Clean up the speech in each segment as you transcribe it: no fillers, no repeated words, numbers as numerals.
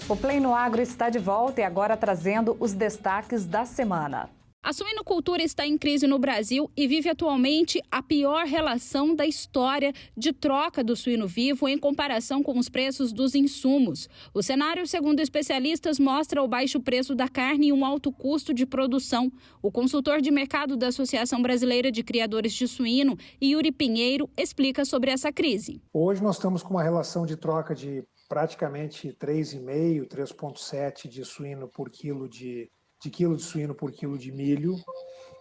O Play no Agro está de volta e agora trazendo os destaques da semana. A suinocultura está em crise no Brasil e vive atualmente a pior relação da história de troca do suíno vivo em comparação com os preços dos insumos. O cenário, segundo especialistas, mostra o baixo preço da carne e um alto custo de produção. O consultor de mercado da Associação Brasileira de Criadores de Suíno, Yuri Pinheiro, explica sobre essa crise. Hoje nós estamos com uma relação de troca de praticamente 3,5, 3,7 de suíno por quilo de quilo de suíno por quilo de milho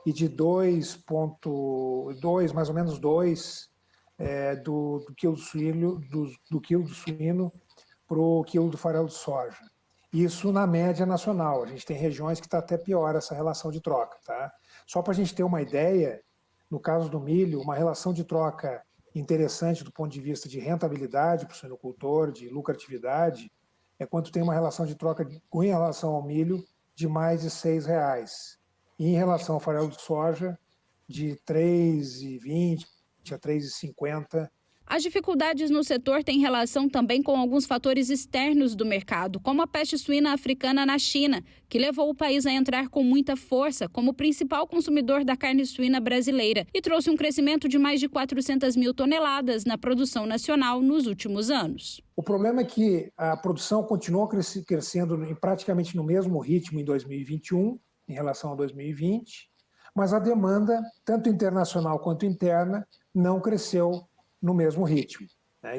e de 2,2, mais ou menos 2 do quilo de suíno, do quilo de suíno para o quilo do farelo de soja. Isso na média nacional. A gente tem regiões que está até pior essa relação de troca. Tá? Só para a gente ter uma ideia, no caso do milho, uma relação de troca interessante do ponto de vista de rentabilidade para o suinocultor, de lucratividade, é quando tem uma relação de troca em relação ao milho de mais de R$6. E em relação ao farelo de soja, de R$3,20 a R$3,50. As dificuldades no setor têm relação também com alguns fatores externos do mercado, como a peste suína africana na China, que levou o país a entrar com muita força como principal consumidor da carne suína brasileira e trouxe um crescimento de mais de 400 mil toneladas na produção nacional nos últimos anos. O problema é que a produção continuou crescendo praticamente no mesmo ritmo em 2021, em relação a 2020, mas a demanda, tanto internacional quanto interna, não cresceu no mesmo ritmo.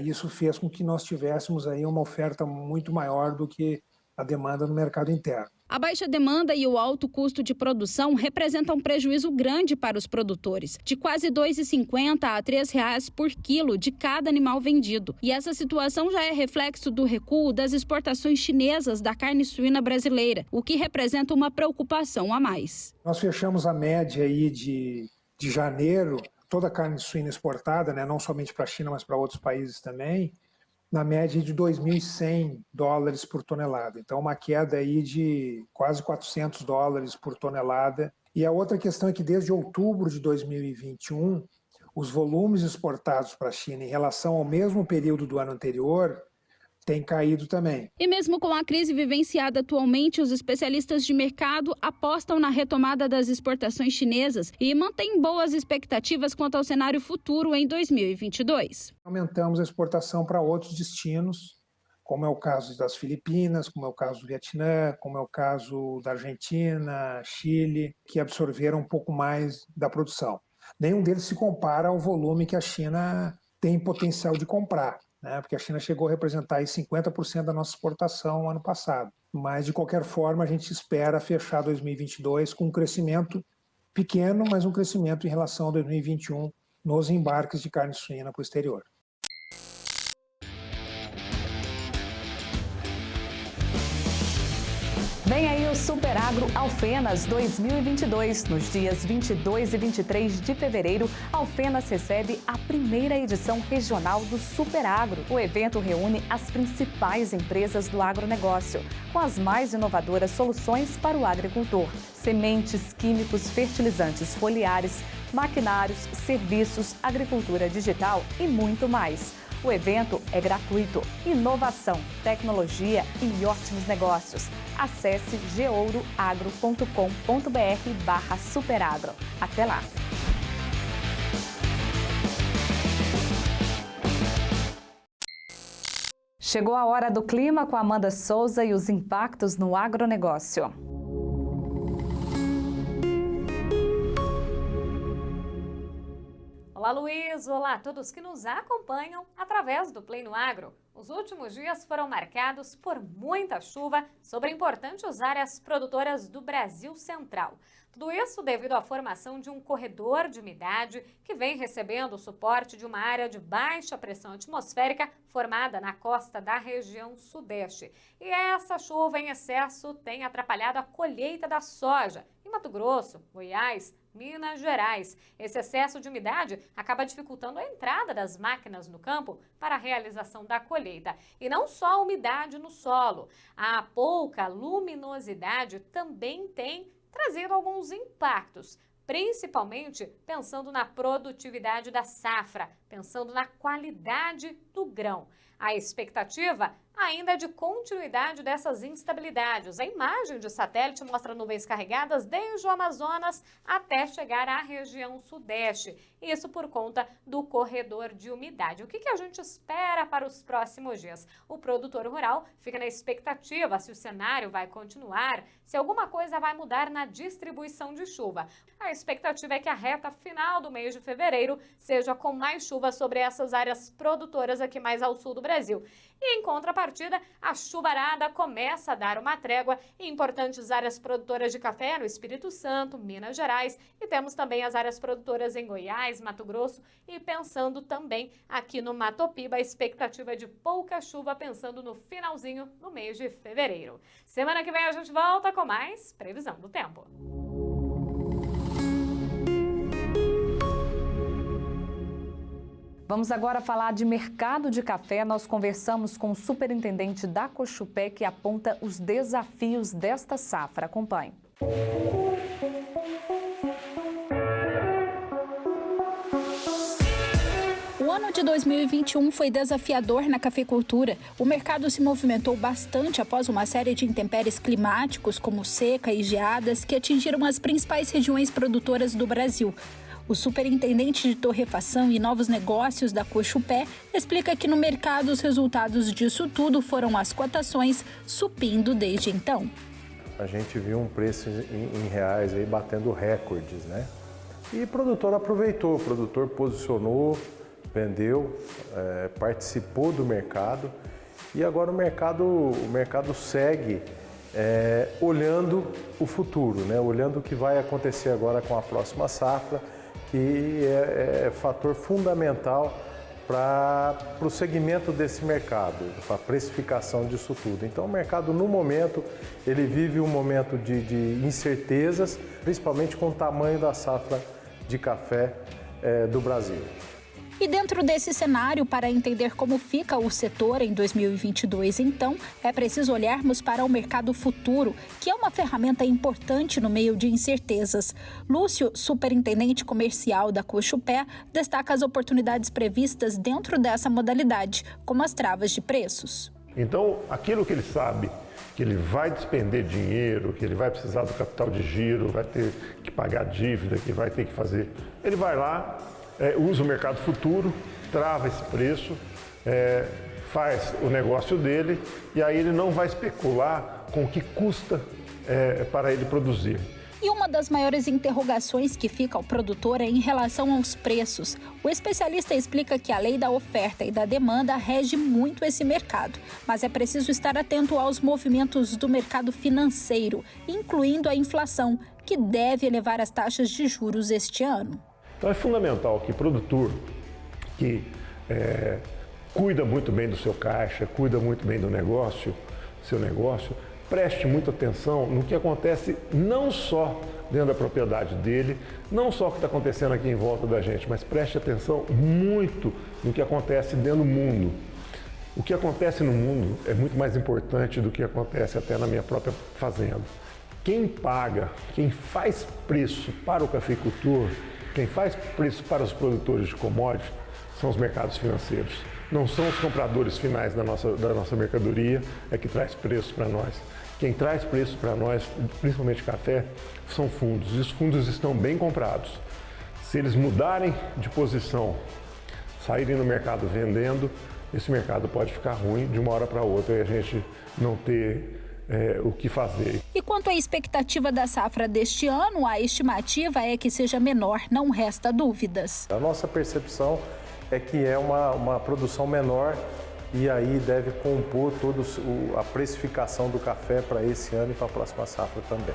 Isso fez com que nós tivéssemos aí uma oferta muito maior do que a demanda no mercado interno. A baixa demanda e o alto custo de produção representam um prejuízo grande para os produtores, de quase R$ 2,50 a R$ 3,00 por quilo de cada animal vendido. E essa situação já é reflexo do recuo das exportações chinesas da carne suína brasileira, o que representa uma preocupação a mais. Nós fechamos a média aí de janeiro, toda a carne suína exportada, não somente para a China, mas para outros países também, na média de $2.100 por tonelada. Então, uma queda aí de quase $400 por tonelada. E a outra questão é que desde outubro de 2021, os volumes exportados para a China em relação ao mesmo período do ano anterior tem caído também. E mesmo com a crise vivenciada atualmente, os especialistas de mercado apostam na retomada das exportações chinesas e mantêm boas expectativas quanto ao cenário futuro em 2022. Aumentamos a exportação para outros destinos, como é o caso das Filipinas, como é o caso do Vietnã, como é o caso da Argentina, Chile, que absorveram um pouco mais da produção. Nenhum deles se compara ao volume que a China tem potencial de comprar, porque a China chegou a representar aí 50% da nossa exportação no ano passado. Mas, de qualquer forma, a gente espera fechar 2022 com um crescimento pequeno, mas um crescimento em relação a 2021 nos embarques de carne suína para o exterior. Vem aí o Super Agro Alfenas 2022. Nos dias 22 e 23 de fevereiro, Alfenas recebe a primeira edição regional do Super Agro. O evento reúne as principais empresas do agronegócio, com as mais inovadoras soluções para o agricultor. Sementes, químicos, fertilizantes foliares, maquinários, serviços, agricultura digital e muito mais. O evento é gratuito. Inovação, tecnologia e ótimos negócios. Acesse geouroagro.com.br/superagro. Até lá! Chegou a hora do clima com Amanda Souza e os impactos no agronegócio. Olá, Luiz! Olá a todos que nos acompanham através do Play no Agro. Os últimos dias foram marcados por muita chuva sobre importantes áreas produtoras do Brasil Central. Tudo isso devido à formação de um corredor de umidade que vem recebendo o suporte de uma área de baixa pressão atmosférica formada na costa da região sudeste. E essa chuva em excesso tem atrapalhado a colheita da soja em Mato Grosso, Goiás, Minas Gerais. Esse excesso de umidade acaba dificultando a entrada das máquinas no campo para a realização da colheita. E não só a umidade no solo, a pouca luminosidade também tem trazido alguns impactos, principalmente pensando na produtividade da safra, pensando na qualidade do grão. A expectativa ainda de continuidade dessas instabilidades. A imagem de satélite mostra nuvens carregadas desde o Amazonas até chegar à região sudeste. Isso por conta do corredor de umidade. O que a gente espera para os próximos dias? O produtor rural fica na expectativa se o cenário vai continuar, se alguma coisa vai mudar na distribuição de chuva. A expectativa é que a reta final do mês de fevereiro seja com mais chuva sobre essas áreas produtoras aqui mais ao sul do Brasil. E em contrapartida, a chuvarada começa a dar uma trégua em importantes áreas produtoras de café no Espírito Santo, Minas Gerais, e temos também as áreas produtoras em Goiás, Mato Grosso e pensando também aqui no Mato Piba, a expectativa de pouca chuva pensando no finalzinho do mês de fevereiro. Semana que vem a gente volta com mais previsão do tempo. Vamos agora falar de mercado de café. Nós conversamos com o superintendente da Cochupé, que aponta os desafios desta safra. Acompanhe. O ano de 2021 foi desafiador na cafeicultura. O mercado se movimentou bastante após uma série de intempéries climáticos, como seca e geadas, que atingiram as principais regiões produtoras do Brasil. O superintendente de torrefação e novos negócios da Cochupé explica que no mercado os resultados disso tudo foram as cotações subindo desde então. A gente viu um preço em reais aí batendo recordes, né? E o produtor aproveitou, o produtor posicionou, vendeu, participou do mercado e agora o mercado segue olhando o futuro, né? Olhando o que vai acontecer agora com a próxima safra, que é fator fundamental para o segmento desse mercado, para a precificação disso tudo. Então o mercado no momento, ele vive um momento de incertezas, principalmente com o tamanho da safra de café do Brasil. E dentro desse cenário, para entender como fica o setor em 2022, então, é preciso olharmos para o mercado futuro, que é uma ferramenta importante no meio de incertezas. Lúcio, superintendente comercial da Cochupé, destaca as oportunidades previstas dentro dessa modalidade, como as travas de preços. Então, aquilo que ele sabe, que ele vai despender dinheiro, que ele vai precisar do capital de giro, vai ter que pagar dívida, que vai ter que fazer, ele vai lá, usa o mercado futuro, trava esse preço, faz o negócio dele e aí ele não vai especular com o que custa para ele produzir. E uma das maiores interrogações que fica ao produtor é em relação aos preços. O especialista explica que a lei da oferta e da demanda rege muito esse mercado, mas é preciso estar atento aos movimentos do mercado financeiro, incluindo a inflação, que deve elevar as taxas de juros este ano. Então é fundamental que o produtor que cuida muito bem do seu caixa, cuida muito bem do seu negócio, preste muita atenção no que acontece não só dentro da propriedade dele, não só o que está acontecendo aqui em volta da gente, mas preste atenção muito no que acontece dentro do mundo. O que acontece no mundo é muito mais importante do que acontece até na minha própria fazenda. Quem paga, quem faz preço para o cafeicultor, quem faz preço para os produtores de commodities são os mercados financeiros. Não são os compradores finais da nossa mercadoria que traz preço para nós. Quem traz preço para nós, principalmente café, são fundos. E os fundos estão bem comprados. Se eles mudarem de posição, saírem no mercado vendendo, esse mercado pode ficar ruim de uma hora para outra e a gente não ter o que fazer. E quanto à expectativa da safra deste ano, a estimativa é que seja menor, não resta dúvidas. A nossa percepção é que é uma produção menor e aí deve compor toda a precificação do café para esse ano e para a próxima safra também.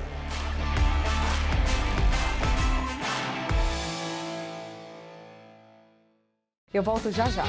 Eu volto já já.